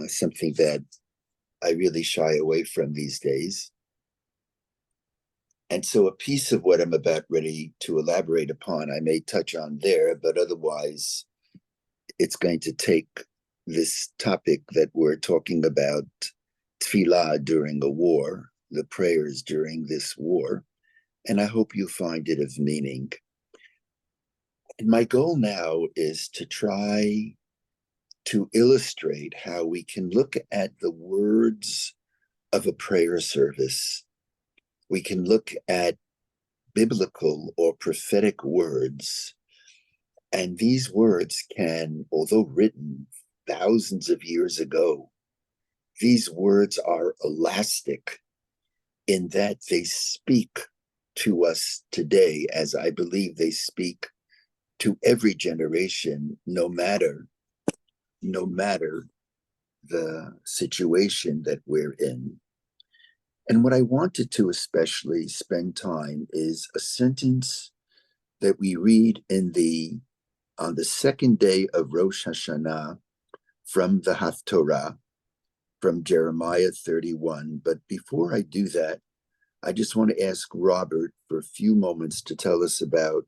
something that I really shy away from these days. And so a piece of what I'm about ready to elaborate upon, I may touch on there, but otherwise it's going to take this topic that we're talking about, tefillah during a war, the prayers during this war, and I hope you find it of meaning. And my goal now is to try to illustrate how we can look at the words of a prayer service. We can look at biblical or prophetic words, and these words can, although written thousands of years ago, these words are elastic in that they speak to us today, as I believe they speak to every generation, no matter the situation that we're in. And what I wanted to especially spend time is a sentence that we read on the second day of Rosh Hashanah from the Haftorah, from Jeremiah 31. But before I do that, I just want to ask Robert for a few moments to tell us about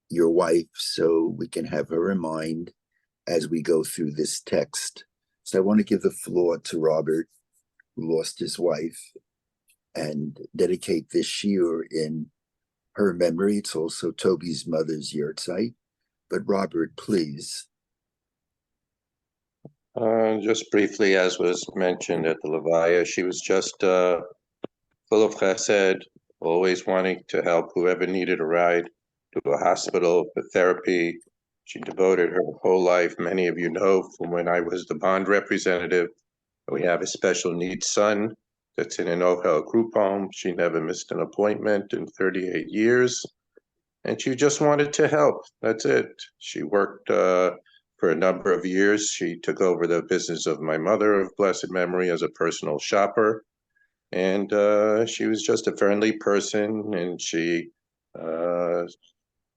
your wife so we can have her in mind as we go through this text. So I want to give the floor to Robert, who lost his wife, and dedicate this shiur in her memory. It's also Toby's mother's yahrzeit. But Robert, please. Just briefly, as was mentioned at the Levaya, she was just full of chesed, always wanting to help whoever needed a ride to a hospital for therapy. She devoted her whole life. Many of you know from when I was the bond representative, we have a special needs son that's in an Ohel group home. She never missed an appointment in 38 years, and she just wanted to help. That's it. She worked for a number of years. She took over the business of my mother of blessed memory as a personal shopper, and she was just a friendly person, and she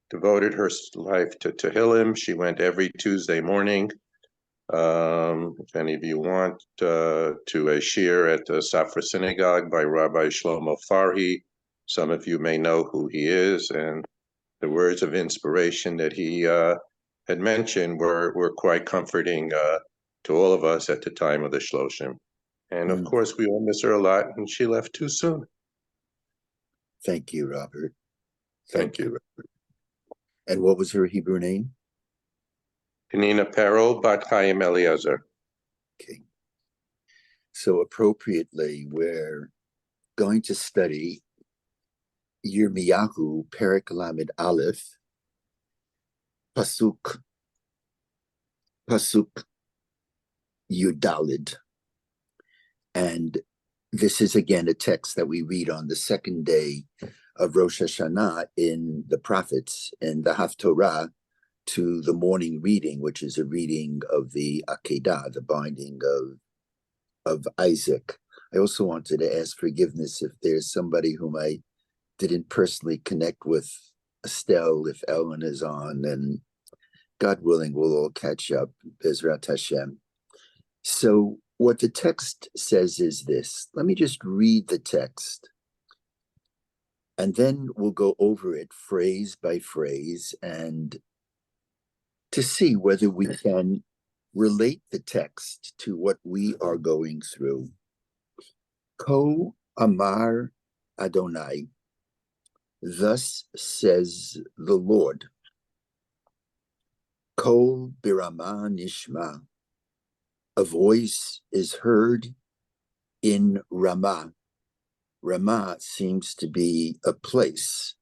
devoted her life to Tehillim. She went every Tuesday morning. If any of you want, to a shiur at the Safra Synagogue by Rabbi Shlomo Farhi. Some of you may know who he is, and the words of inspiration that he had mentioned were quite comforting to all of us at the time of the Shloshim. And of course, we all miss her a lot, and she left too soon. Thank you, Robert. Thank you. Robert. And what was her Hebrew name? Penina Perel Bat Chaim Eliezer. Okay. So appropriately, we're going to study Yirmiyahu, Perek Lamed Aleph, Pasuk Yudalid. And this is again a text that we read on the second day of Rosh Hashanah in the prophets, in the Haftorah, to the morning reading, which is a reading of the Akedah, the binding of Isaac. I also wanted to ask forgiveness if there's somebody whom I didn't personally connect with, Estelle, if Ellen is on, and God willing, we'll all catch up, Bezrat Hashem. So what the text says is this. Let me just read the text, and then we'll go over it phrase by phrase and to see whether we can relate the text to what we are going through. Ko Amar Adonai, thus says the Lord. Kol Birama Nishma, a voice is heard in Ramah. Ramah seems to be a place.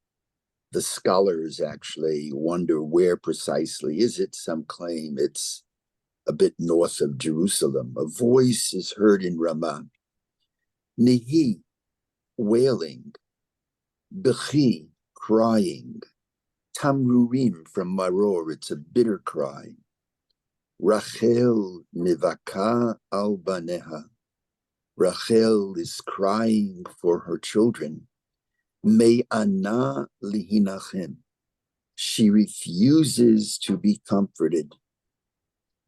The scholars actually wonder where precisely is it. Some claim it's a bit north of Jerusalem. A voice is heard in Ramah. Nihi, wailing. Bechi, crying. Tamrurim from Maror, it's a bitter cry. Rachel nivaka al baneha. Rachel is crying for her children. Me'ana lihinachem. She refuses to be comforted.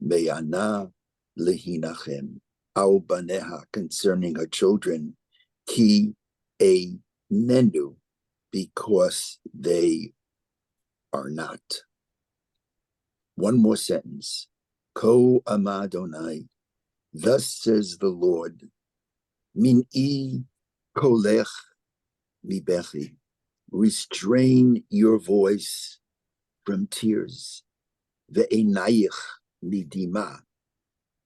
Me'ana lehinachem, au baneha, concerning her children, ki a nenu, because they are not. One more sentence. Ko amadonai, thus says the Lord, min I kolech mibechi, restrain your voice from tears, ve'enayich midima,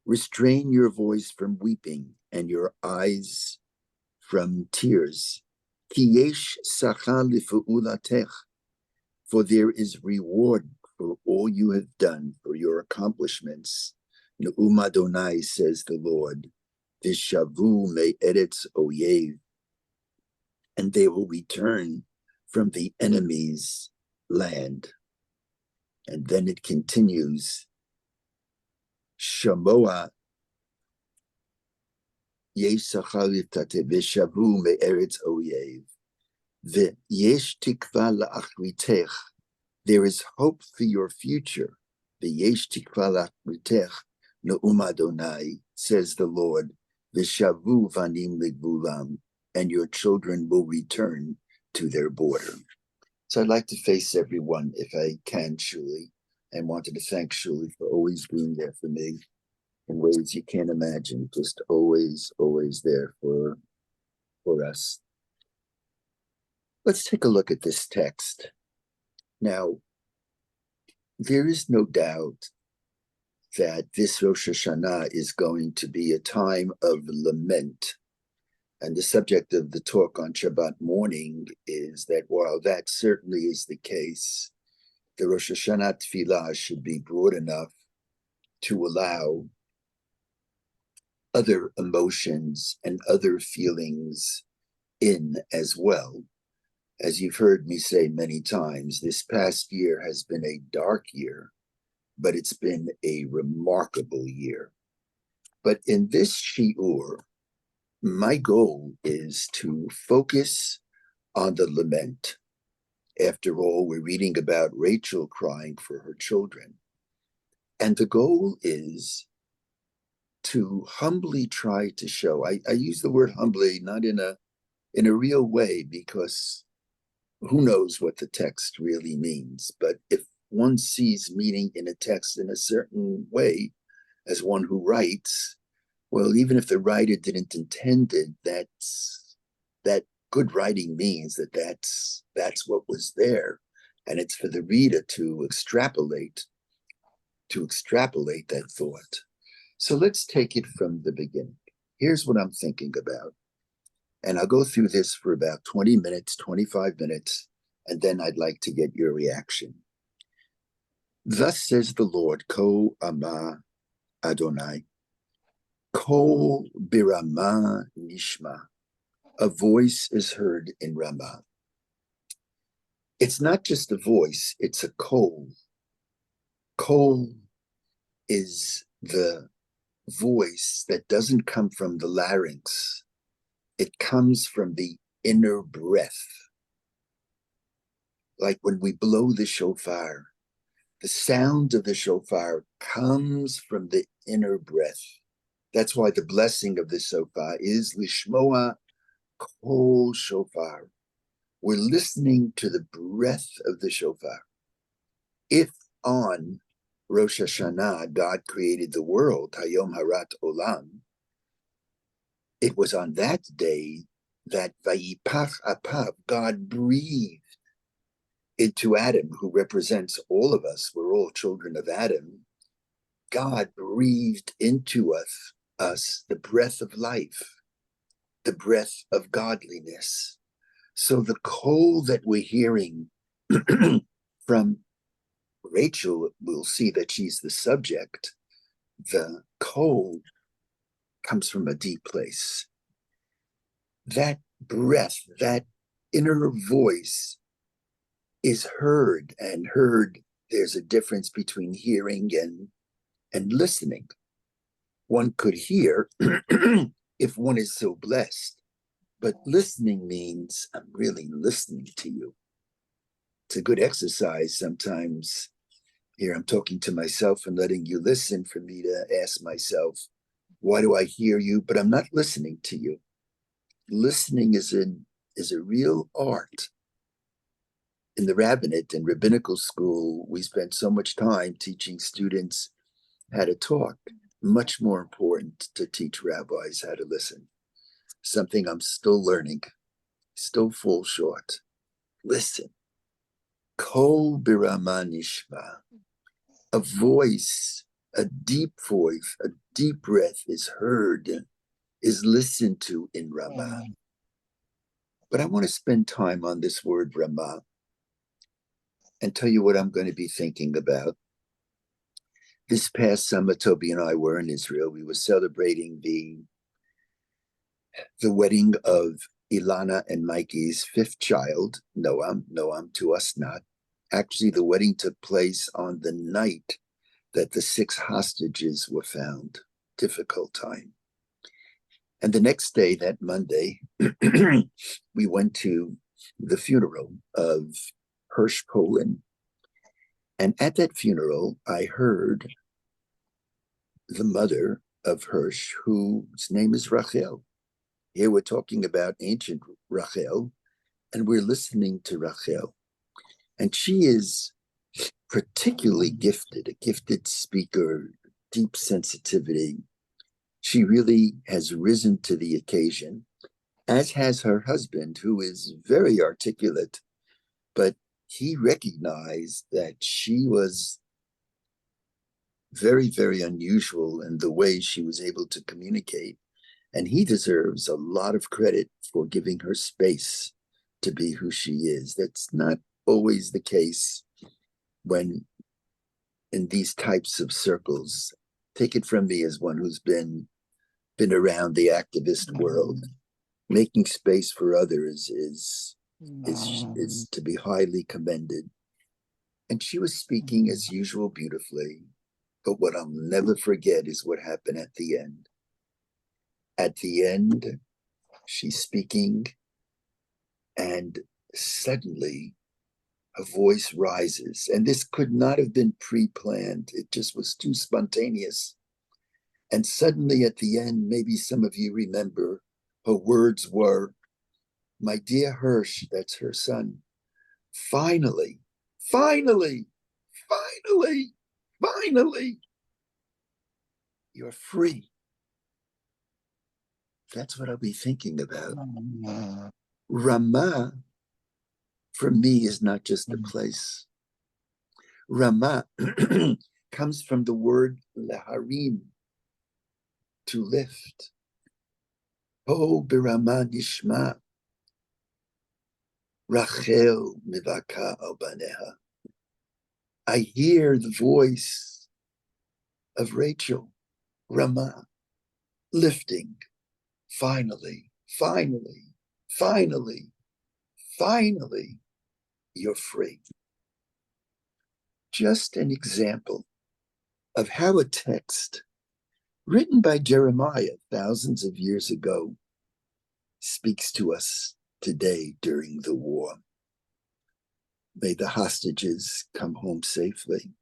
restrain your voice from weeping and your eyes from tears. Ki yesh sachar lifa'ulatech, for there is reward for all you have done, for your accomplishments. Ne'um Adonai, says the Lord, Vishavu me'eretz oyev, and they will return from the enemy's land. And then it continues, Shamoa yesachalitate vishavu me'eretz oyev, v'yesh tikva la'achritech, there is hope for your future. V'yesh tikva la'achritech, ne'um Adonai, says the Lord, v'shavu vanim ligvulam, and your children will return to their border. So I'd like to face everyone, if I can, Shuli, and wanted to thank Shuli for always being there for me in ways you can't imagine, just always, always there for us. Let's take a look at this text. Now, there is no doubt that this Rosh Hashanah is going to be a time of lament. And the subject of the talk on Shabbat morning is that while that certainly is the case, the Rosh Hashanah Tefillah should be broad enough to allow other emotions and other feelings in as well. As you've heard me say many times, this past year has been a dark year, but it's been a remarkable year. But in this shiur, my goal is to focus on the lament. After all, we're reading about Rachel crying for her children. And the goal is to humbly try to show, I use the word humbly not in a real way, because who knows what the text really means. But if one sees meaning in a text in a certain way, as one who writes, well, even if the writer didn't intend it, that good writing means that's what was there. And it's for the reader to extrapolate that thought. So let's take it from the beginning. Here's what I'm thinking about. And I'll go through this for about 20 minutes, 25 minutes, and then I'd like to get your reaction. Thus says the Lord, Ko Ama Adonai, Kol Birama Nishma, a voice is heard in Ramah. It's not just a voice, it's a kol. Kol is the voice that doesn't come from the larynx. It comes from the inner breath. Like when we blow the shofar, the sound of the shofar comes from the inner breath. That's why the blessing of the shofar is Lishmoa Kol Shofar. We're listening to the breath of the shofar. If on Rosh Hashanah God created the world, Hayom Harat Olam, it was on that day that Vayipach Apav, God breathed into Adam, who represents all of us. We're all children of Adam. God breathed into us the breath of life, the breath of godliness. So the kol that we're hearing from Rachel, we'll see that she's the subject. The kol comes from a deep place. That breath, that inner voice is heard, and heard, there's a difference between hearing and listening. One could hear if one is so blessed, but listening means I'm really listening to you. It's a good exercise sometimes Here I'm talking to myself and letting you listen for me to ask myself, why do I hear you? But I'm not listening to you. Listening is a real art. In the rabbinate and rabbinical school, we spend so much time teaching students how to talk. Much more important to teach rabbis how to listen. Something I'm still learning, still fall short. Listen. Kol birama nishma. A voice, a deep voice, a deep breath is heard, is listened to in Ramah. But I want to spend time on this word Ramah and tell you what I'm going to be thinking about. This past summer, Toby and I were in Israel. We were celebrating the wedding of Ilana and Mikey's fifth child, Noam, to us not. Actually, the wedding took place on the night that the 6 hostages were found. Difficult time. And the next day, that Monday, we went to the funeral of Hirsch Poland. And at that funeral, I heard the mother of Hirsch, whose name is Rachel. Here we're talking about ancient Rachel, and we're listening to Rachel. And she is particularly gifted, a gifted speaker, deep sensitivity. She really has risen to the occasion, as has her husband, who is very articulate, but he recognized that she was very, very unusual in the way she was able to communicate. And he deserves a lot of credit for giving her space to be who she is. That's not always the case when in these types of circles. Take it from me as one who's been around the activist world. Making space for others is to be highly commended. And she was speaking as usual beautifully, but what I'll never forget is what happened at the end. At the end, she's speaking, and suddenly a voice rises. And this could not have been pre-planned. It just was too spontaneous. And suddenly at the end, maybe some of you remember, her words were, "My dear Hirsch," that's her son, finally, finally, finally, finally, you're free. That's what I'll be thinking about. Ramah, for me, is not just a place. Ramah comes from the word leharim, to lift. Ho birama nishma, Rachel mivaka al baneha. I hear the voice of Rachel, Ramah, lifting. Finally, finally, finally, finally, you're free. Just an example of how a text written by Jeremiah thousands of years ago speaks to us today during the war. May the hostages come home safely.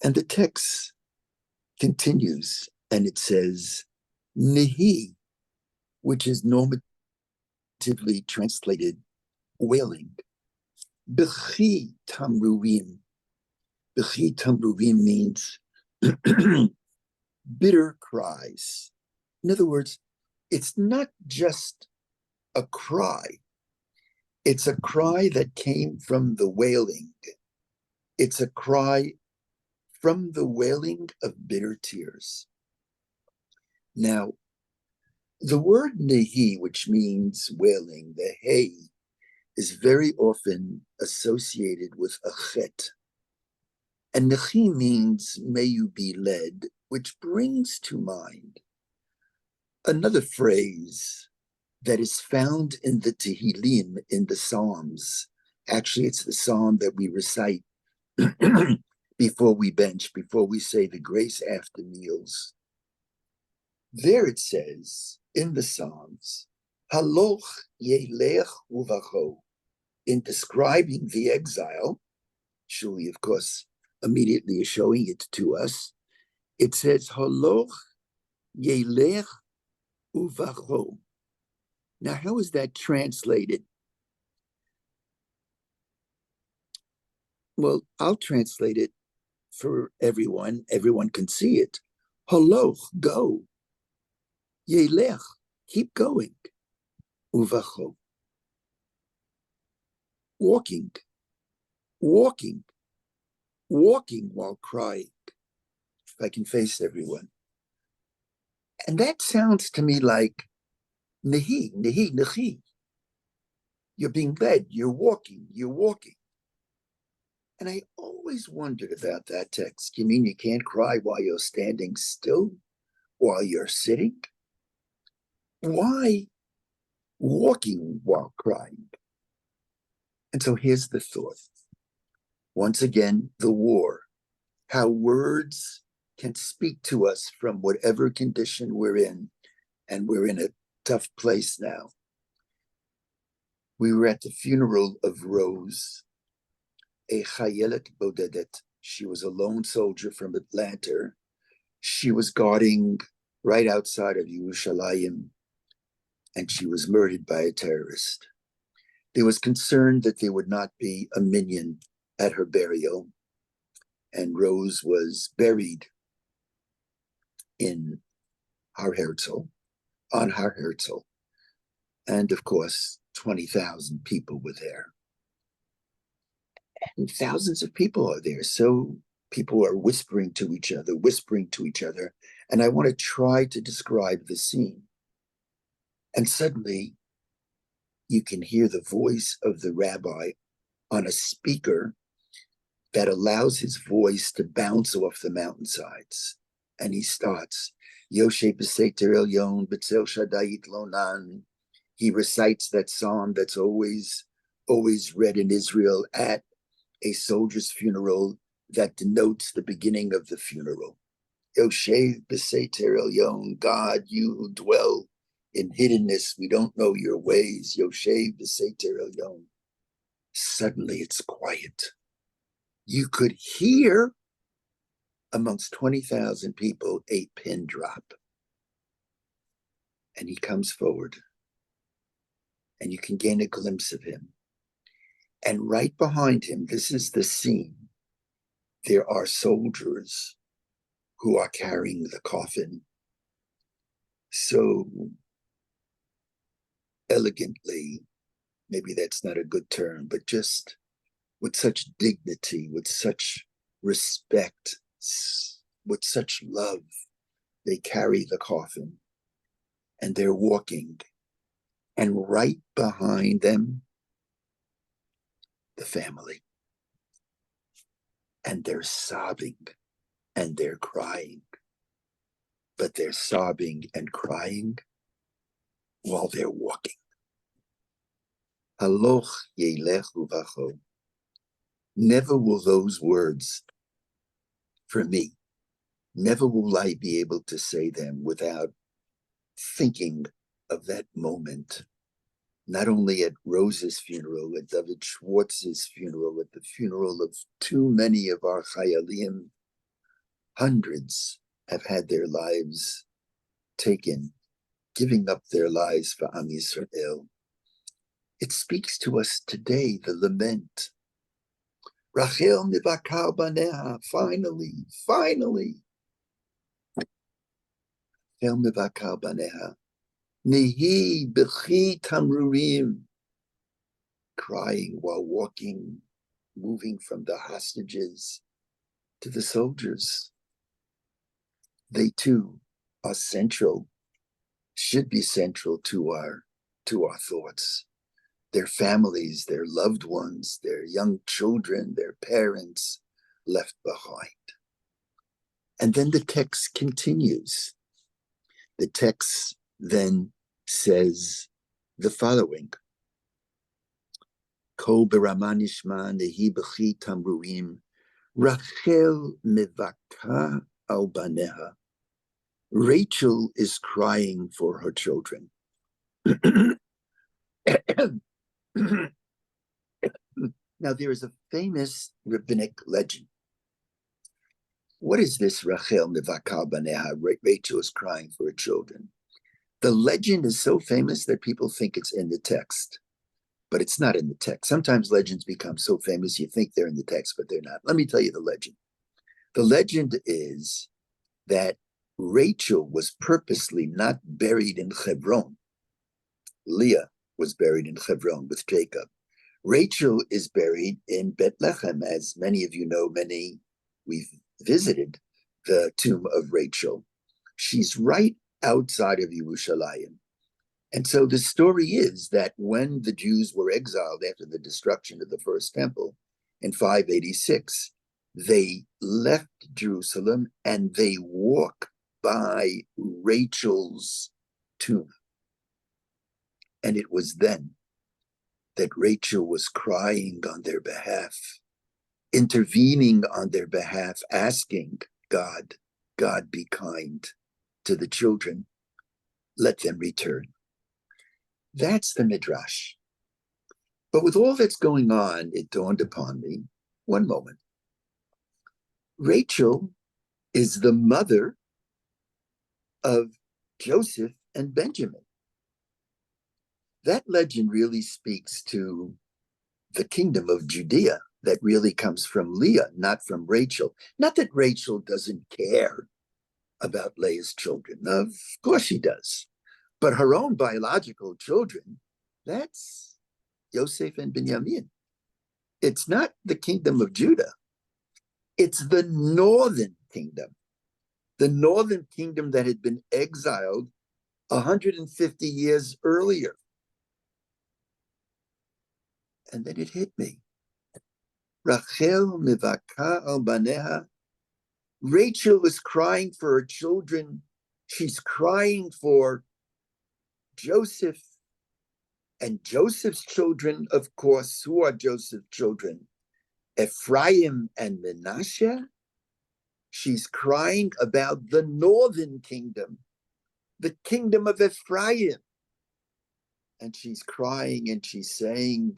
And the text continues, and it says, Nihi, which is normatively translated wailing. B'chi tamruim. B'chi tamruim means bitter cries. In other words, it's not just a cry. It's a cry that came from the wailing. It's a cry from the wailing of bitter tears. Now, the word nehi, which means wailing, the hey, is very often associated with a chet. And nehi means may you be led, which brings to mind another phrase that is found in the Tehillim, in the Psalms. Actually, it's the psalm that we recite before we bench, before we say the grace after meals. There it says in the Psalms, Haloch yelech uvacho, in describing the exile. Shuli, of course, immediately is showing it to us. It says, Holoch Yelech Uvacho. Now, how is that translated? Well, I'll translate it for everyone. Everyone can see it. Holoch, go. Yelech, keep going. Uvacho, walking, walking, walking while crying. If I can face everyone. And that sounds to me like Nehi, Nehi, Nehi. You're being led, you're walking, you're walking. And I always wondered about that text. You mean you can't cry while you're standing still, while you're sitting? Why walking while crying? And so here's the thought. Once again, the war, how words can speak to us from whatever condition we're in, and we're in a tough place now. We were at the funeral of Rose, a Chayelet Bodedet. She was a lone soldier from Atlanta. She was guarding right outside of Yerushalayim, and she was murdered by a terrorist. There was concern that there would not be a minyan at her burial, and Rose was buried in Har Herzl, on Har Herzl. And of course, 20,000 people were there. And thousands of people are there. So people are whispering to each other. And I want to try to describe the scene. And suddenly, you can hear the voice of the rabbi on a speaker that allows his voice to bounce off the mountainsides. And he starts, Yoshe B'Seiter Elyon B'Tzel Shadayit Lonan. He recites that psalm that's always read in Israel at a soldier's funeral that denotes the beginning of the funeral. Yoshev B'Seiter Elyon, God, you who dwell in hiddenness, we don't know your ways. Yoshev B'Seiter Elyon. Suddenly it's quiet. You could hear amongst 20,000 people a pin drop. And he comes forward, and you can gain a glimpse of him. And right behind him, this is the scene, there are soldiers who are carrying the coffin so elegantly, maybe that's not a good term, but just with such dignity, with such respect, with such love, they carry the coffin and they're walking. And right behind them, the family. And they're sobbing and they're crying. But they're sobbing and crying while they're walking. Haloch yelech uvacho. Never will those words, for me, never will I be able to say them without thinking of that moment, not only at Rose's funeral, at David Schwartz's funeral, at the funeral of too many of our Chayalim. Hundreds have had their lives taken, giving up their lives for Am Yisrael. It speaks to us today, the lament. Rachel mivakar baneha, finally. Rachel mivakar baneha. Nehi b'chi tamrurim. Crying while walking, moving from the hostages to the soldiers. They too are central, should be central to our thoughts. Their families, their loved ones, their young children, their parents left behind. And then the text continues. The text then says the following. Kol berama nishma nehi b'chi tamruim, Rachel mevaka al baneha. Rachel is crying for her children. Now, there is a famous rabbinic legend What is this Rachel Mivakal Baneha? Rachel is crying for her children. The legend is so famous that people think it's in the text, but it's not in the text. Sometimes legends become so famous you think they're in the text, but they're not. Let me tell you the legend. The legend is that Rachel was purposely not buried in Hebron. Leah was buried in Hebron with Jacob. Rachel is buried in Bethlehem, as many of you know, we've visited the tomb of Rachel. She's right outside of Yerushalayim. And so the story is that when the Jews were exiled after the destruction of the first temple in 586, they left Jerusalem and they walked by Rachel's tomb. And it was then that Rachel was crying on their behalf, intervening on their behalf, asking God, God, be kind to the children, let them return. That's the Midrash. But with all that's going on, it dawned upon me, one moment. Rachel is the mother of Joseph and Benjamin. That legend really speaks to the kingdom of Judea that really comes from Leah, not from Rachel. Not that Rachel doesn't care about Leah's children. Of course she does. But her own biological children, that's Yosef and Benjamin. It's not the kingdom of Judah. It's the northern kingdom. The northern kingdom that had been exiled 150 years earlier. And then it hit me. Rachel mivaka al baneha. Rachel is crying for her children. She's crying for Joseph and Joseph's children, of course. Who are Joseph's children? Ephraim and Manasseh. She's crying about the northern kingdom, the kingdom of Ephraim. And she's crying and she's saying,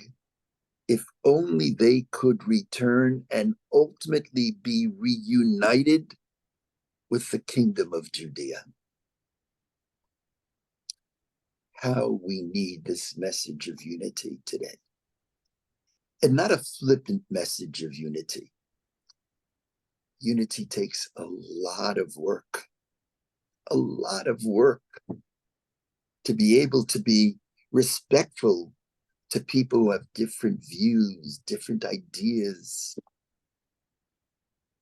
if only they could return and ultimately be reunited with the kingdom of Judea. How we need this message of unity today. And not a flippant message of unity. Unity takes a lot of work to be able to be respectful to people who have different views, different ideas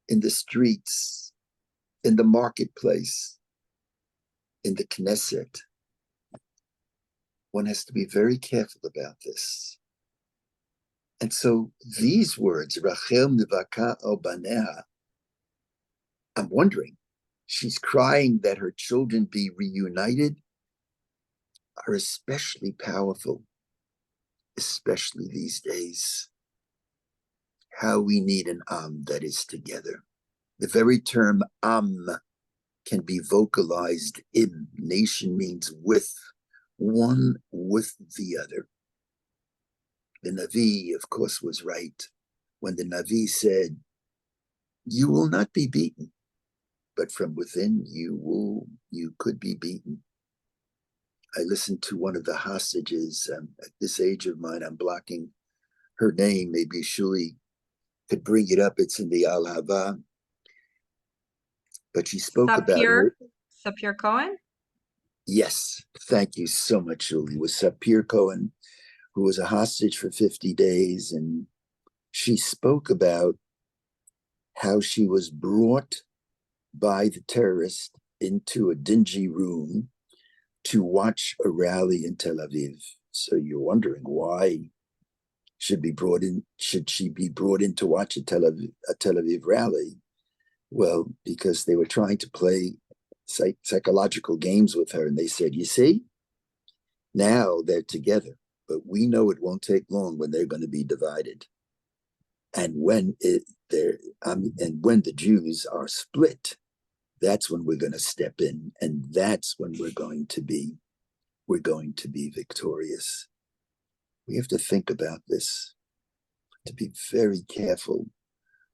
in the streets, in the marketplace, in the Knesset. One has to be very careful about this. And so these words, Rachel mivaka al baneha, I'm wondering, she's crying that her children be reunited, are especially powerful, especially these days. How we need an that is together. The very term can be vocalized in. Nation means with, one with the other. The Navi, of course, was right when the Navi said, you will not be beaten, but from within you could be beaten. I listened to one of the hostages. At this age of mine, I'm blocking her name. Maybe Shuli could bring it up. It's in the Al Hava. But she spoke about her. Sapir Cohen? Yes, thank you so much, Shuli. It was Sapir Cohen, who was a hostage for 50 days. And she spoke about how she was brought by the terrorist into a dingy room to watch a rally in Tel Aviv. So you're wondering why should she be brought in to watch a Tel Aviv rally? Well, because they were trying to play psychological games with her, and they said, you see, now they're together, but we know it won't take long when they're going to be divided. And when the Jews are split, that's when we're going to step in, and that's when we're going to be victorious. We have to think about this, to be very careful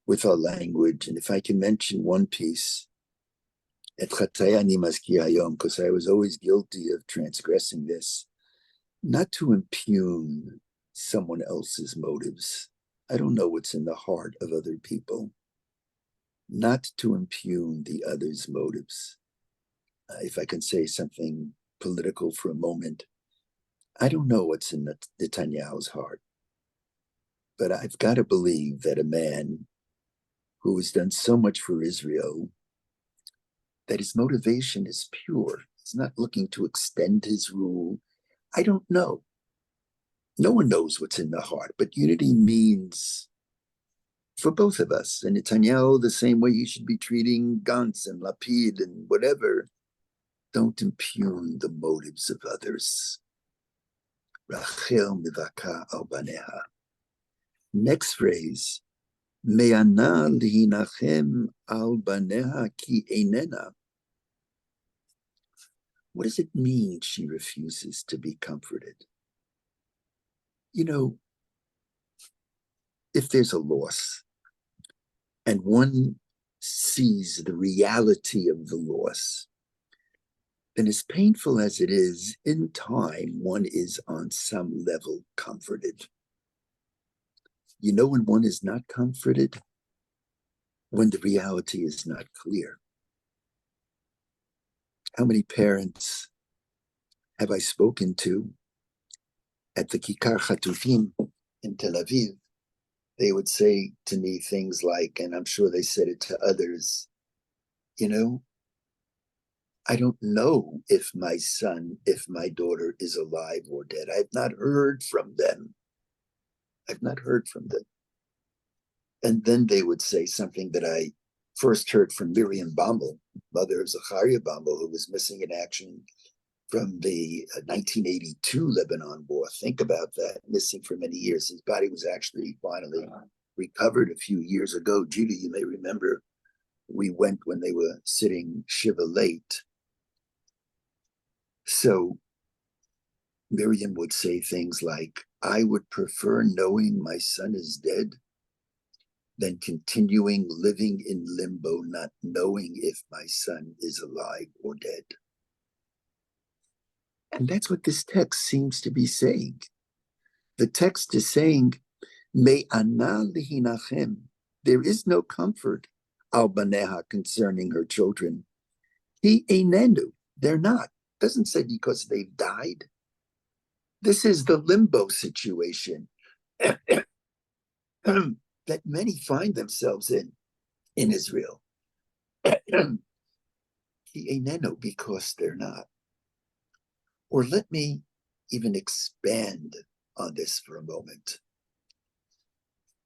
with our language. And if I can mention one piece, because I was always guilty of transgressing this, not to impugn someone else's motives. I don't know what's in the heart of other people. Not to impugn the other's motives. If I can say something political for a moment, I don't know what's in Netanyahu's heart, but I've got to believe that a man who has done so much for Israel, that his motivation is pure. He's not looking to extend his rule. I don't know. No one knows what's in the heart, but unity means for both of us. And Netanyahu, the same way you should be treating Gantz and Lapid and whatever. Don't impugn the motives of others. Rachel mivaka al baneha. Next phrase, me'ana lihinachem al baneha ki einena. What does it mean she refuses to be comforted? You know, if there's a loss and one sees the reality of the loss, then as painful as it is, in time, one is on some level comforted. You know when one is not comforted? When the reality is not clear. How many parents have I spoken to at the Kikar Chatufim in Tel Aviv? They would say to me things like, and I'm sure they said it to others, you know, I don't know if my son, if my daughter is alive or dead. I've not heard from them. I've not heard from them. And then they would say something that I first heard from Miriam Baumel, mother of Zachariah Baumel, who was missing in action from the 1982 Lebanon War. Think about that, missing for many years. His body was actually finally recovered a few years ago. Judy, you may remember we went when they were sitting Shiva late. So Miriam would say things like, I would prefer knowing my son is dead than continuing living in limbo, not knowing if my son is alive or dead. And that's what this text seems to be saying. The text is saying, Me'ana lihinachem. There is no comfort, al baneha, concerning her children. He einenu. They're not. Doesn't say because they've died. This is the limbo situation that many find themselves in Israel. He einenu, because they're not. Or let me even expand on this for a moment.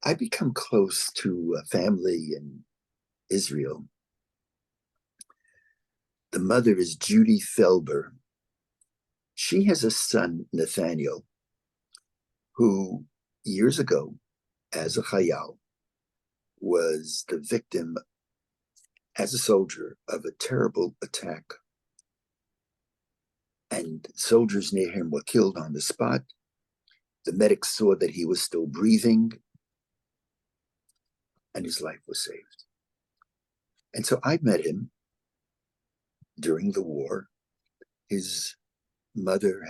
I become close to a family in Israel. The mother is Judy Felber. She has a son, Nathaniel, who years ago, as a chayal, was the victim as a soldier of a terrible attack. And soldiers near him were killed on the spot. The medics saw that he was still breathing, and his life was saved. And so I met him during the war. His mother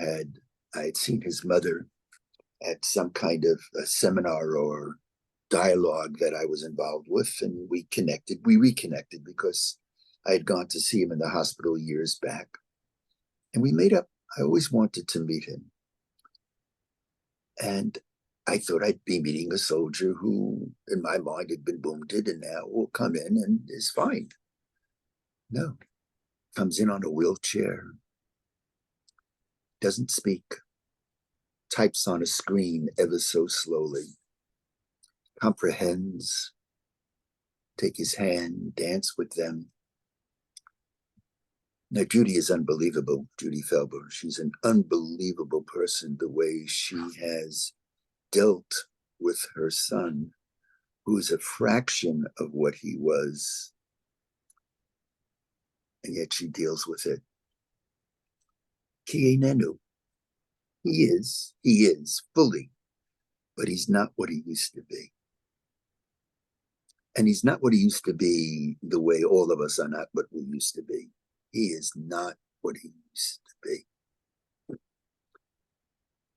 I had seen his mother at some kind of a seminar or dialogue that I was involved with, and we reconnected because I had gone to see him in the hospital years back. And we made up. I always wanted to meet him. And I thought I'd be meeting a soldier who, in my mind, had been wounded and now will come in and is fine. No, comes in on a wheelchair, doesn't speak, types on a screen ever so slowly, comprehends, take his hand, dance with them. Now, Judy is unbelievable, Judy Felber. She's an unbelievable person, the way she has dealt with her son, who is a fraction of what he was, and yet she deals with it. Ki einenu. He is fully, but he's not what he used to be. And he's not what he used to be, the way all of us are not what we used to be. He is not what he used to be.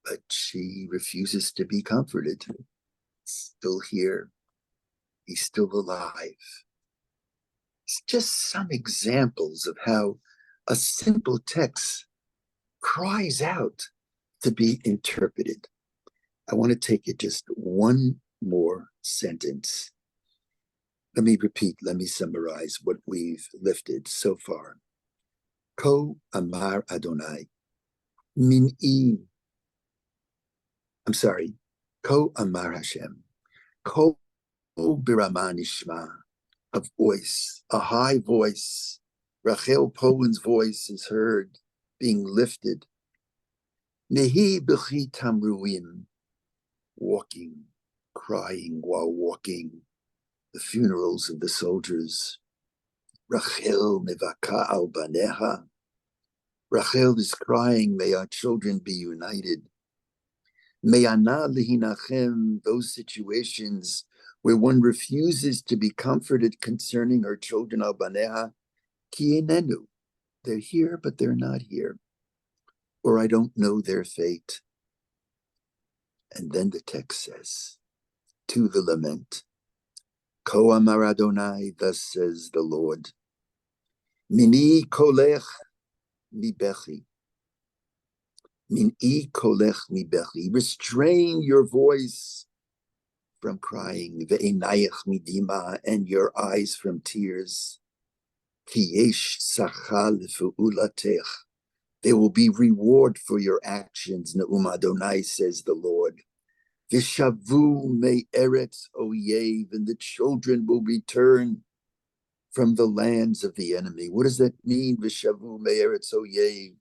But she refuses to be comforted. He's still here. He's still alive. It's just some examples of how a simple text cries out to be interpreted. I want to take it just one more sentence. Let me repeat, let me summarize what we've lifted so far. Ko Amar Adonai, Min'i, Ko Amar Hashem, Ko Birama Nishma, a voice, a high voice. Rachel Poland's voice is heard, being lifted. Nehi B'chi Tamruim, walking, crying while walking, the funerals of the soldiers. Rachel Nevaka al Baneha. Rachel is crying, may our children be united. Me'ana lihinachem, those situations where one refuses to be comforted concerning her children al Baneha, ki enenu, they're here, but they're not here. Or I don't know their fate. And then the text says, to the lament, Ko Amar Adonai, thus says the Lord, Mini kolech mi bechi. Min'i kolech mi bechi. Restrain your voice from crying, ve'enayach midima, and your eyes from tears. Ki yesh sachal fe'ulatech. There will be reward for your actions, Ne'um Adonai, says the Lord. Vishavu me eretz oyev, and the children will return from the lands of the enemy. What does that mean, Vishavu me eretz oyev?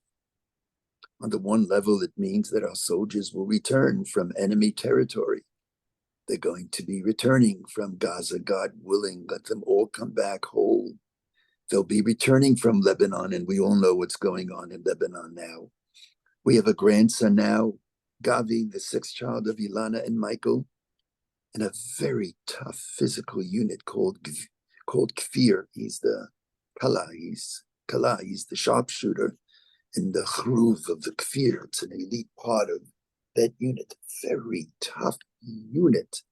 On the one level, it means that our soldiers will return from enemy territory. They're going to be returning from Gaza, God willing. Let them all come back whole. They'll be returning from Lebanon, and we all know what's going on in Lebanon now. We have a grandson now, Gavi, the sixth child of Ilana and Michael, in a very tough physical unit called Kfir. He's the Kala, he's the sharpshooter in the Chruv of the Kfir. It's an elite part of that unit, very tough unit.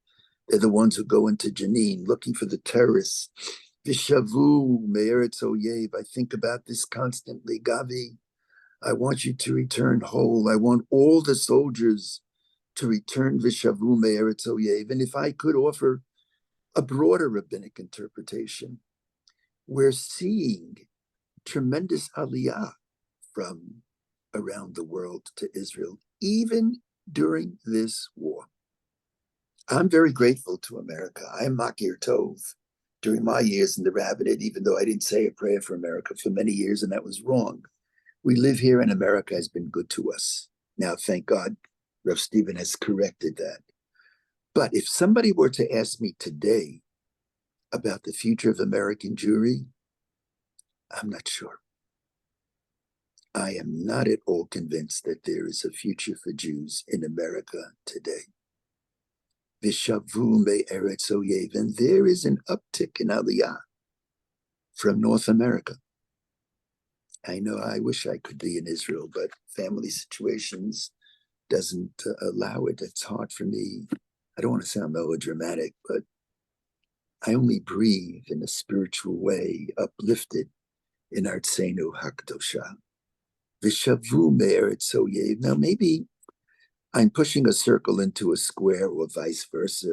They're the ones who go into Jenin looking for the terrorists. Vishavu me'eretz oyev. I think about this constantly. Gavi, I want you to return whole. I want all the soldiers to return Vishavu me'eretz oyev. And if I could offer a broader rabbinic interpretation, we're seeing tremendous aliyah from around the world to Israel, even during this war. I'm very grateful to America. I am Makir Tov. During my years in the rabbinate, even though I didn't say a prayer for America for many years, and that was wrong, we live here and America has been good to us. Now, thank God, Rev Stephen has corrected that. But if somebody were to ask me today about the future of American Jewry, I'm not sure. I am not at all convinced that there is a future for Jews in America today. Vishavu me'eretz oyev, and there is an uptick in Aliyah from North America. I know I wish I could be in Israel, but family situations doesn't allow it. It's hard for me. I don't want to sound melodramatic, but I only breathe in a spiritual way, uplifted in Artsenu Hakdosha. Vishavu me'eretz oyev. Now maybe I'm pushing a circle into a square or vice versa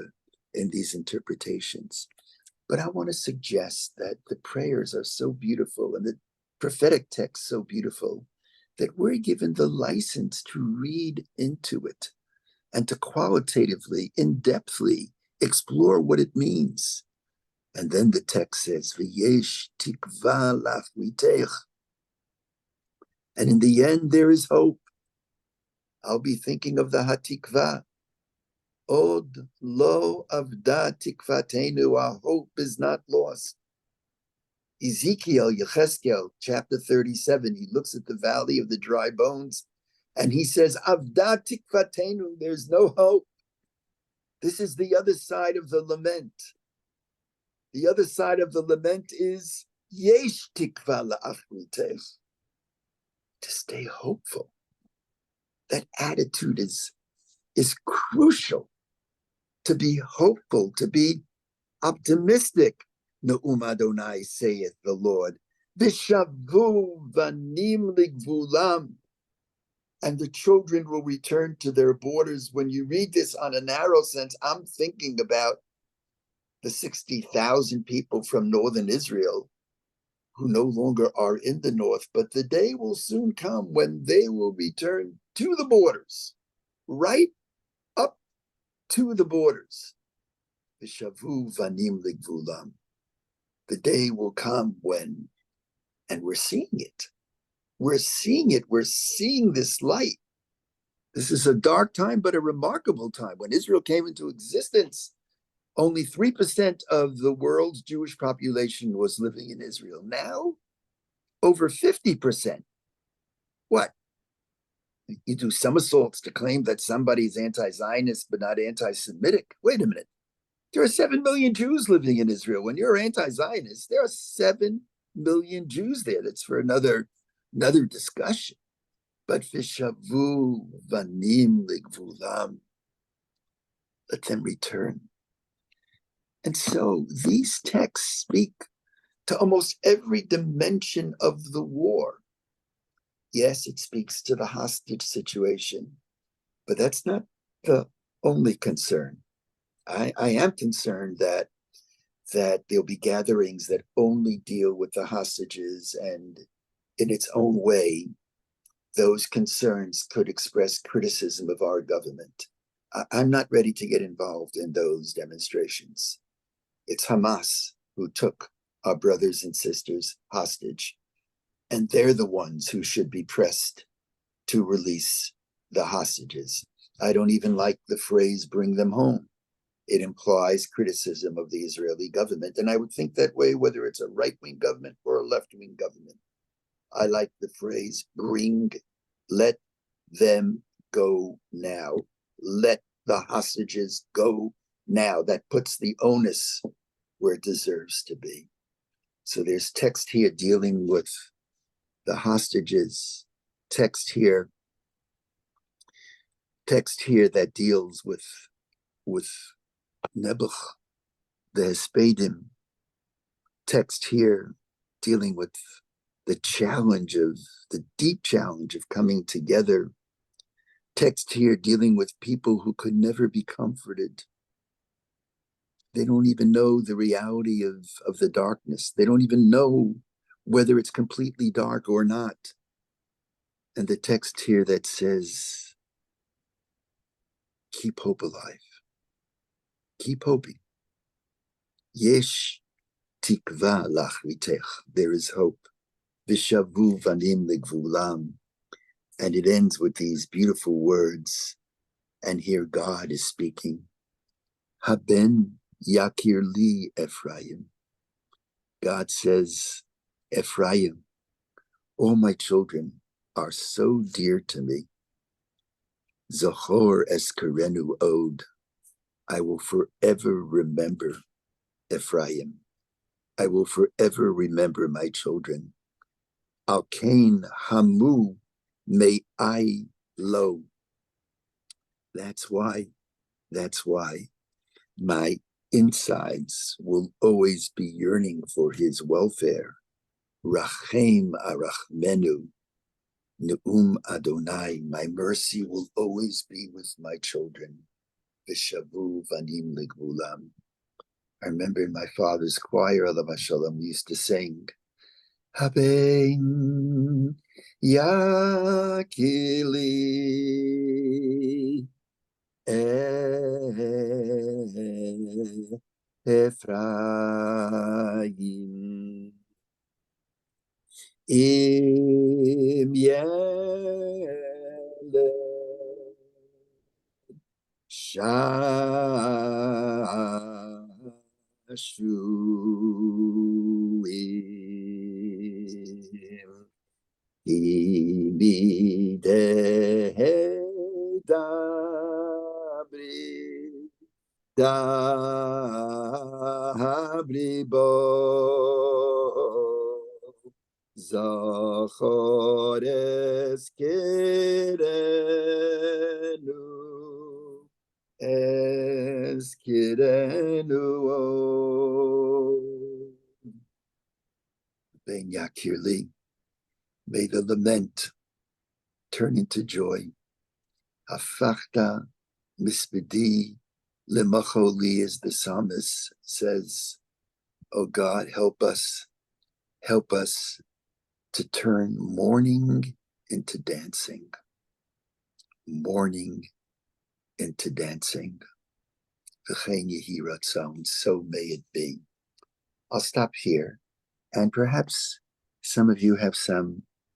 in these interpretations. But I want to suggest that the prayers are so beautiful and the prophetic text so beautiful that we're given the license to read into it and to qualitatively, in-depthly explore what it means. And then the text says, V'yesh tikva lach mitech. And in the end, there is hope. I'll be thinking of the Hatikva. Od lo avda tikvatenu, our hope is not lost. Ezekiel, Yecheskel, chapter 37, he looks at the valley of the dry bones and he says, Avda tikvatenu, there's no hope. This is the other side of the lament. The other side of the lament is yesh tikva la'achritech, to stay hopeful. That attitude is crucial, to be hopeful, to be optimistic. Ne'um Adonai, saith the Lord. Vishavu vanim ligvulam, and the children will return to their borders. When you read this on a narrow sense, I'm thinking about the 60,000 people from northern Israel who no longer are in the north, but the day will soon come when they will return to the borders, right up to the borders. Vishavu vanim ligvulam. The day will come when, and we're seeing it. We're seeing it. We're seeing this light. This is a dark time, but a remarkable time. When Israel came into existence, only 3% of the world's Jewish population was living in Israel. Now, over 50%. What? You do somersaults to claim that somebody's anti-Zionist but not anti-Semitic. Wait a minute. There are 7 million Jews living in Israel. When you're anti-Zionist, there are 7 million Jews there. That's for another discussion. But vishavu vanim ligvulam, let them return. And so these texts speak to almost every dimension of the war. Yes, it speaks to the hostage situation, but that's not the only concern. I am concerned that there'll be gatherings that only deal with the hostages, and in its own way, those concerns could express criticism of our government. I'm not ready to get involved in those demonstrations. It's Hamas who took our brothers and sisters hostage, and they're the ones who should be pressed to release the hostages. I don't even like the phrase bring them home. It implies criticism of the Israeli government, and I would think that way whether it's a right-wing government or a left-wing government. I like the phrase let them go now. Let the hostages go now. That puts the onus where it deserves to be. So there's text here dealing with the hostages, text here that deals with Nebuch, the Hespedim, text here dealing with the deep challenge of coming together, text here dealing with people who could never be comforted. They don't even know the reality of the darkness. They don't even know whether it's completely dark or not. And the text here that says, keep hope alive. Keep hoping. Yesh tikva lachritech. There is hope. Vishavu vanim ligvulam. And it ends with these beautiful words. And here God is speaking. Haben yakir li Ephraim. God says, Ephraim, all my children are so dear to me. Zohor eskerenu od. I will forever remember Ephraim. I will forever remember my children. Alkain hamu me'ai lo. That's why my insides will always be yearning for his welfare. Rachem arachmenu, ne'um Adonai. My mercy will always be with my children. Vishavu vanim ligvulam. I remember in my father's choir, alav hashalom, we used to sing, Haben yakili Ephraim im yeleh shashuim imideh dabri libo. Zachor eskirenu, Ben Yakirli, may the lament turn into joy. Hafachta mispidi lemacholi, as the psalmist says, "Oh God, help us to turn mourning into dancing, mourning into dancing." V'chein yehi ratzon, so may it be. I'll stop here, and perhaps some of you have some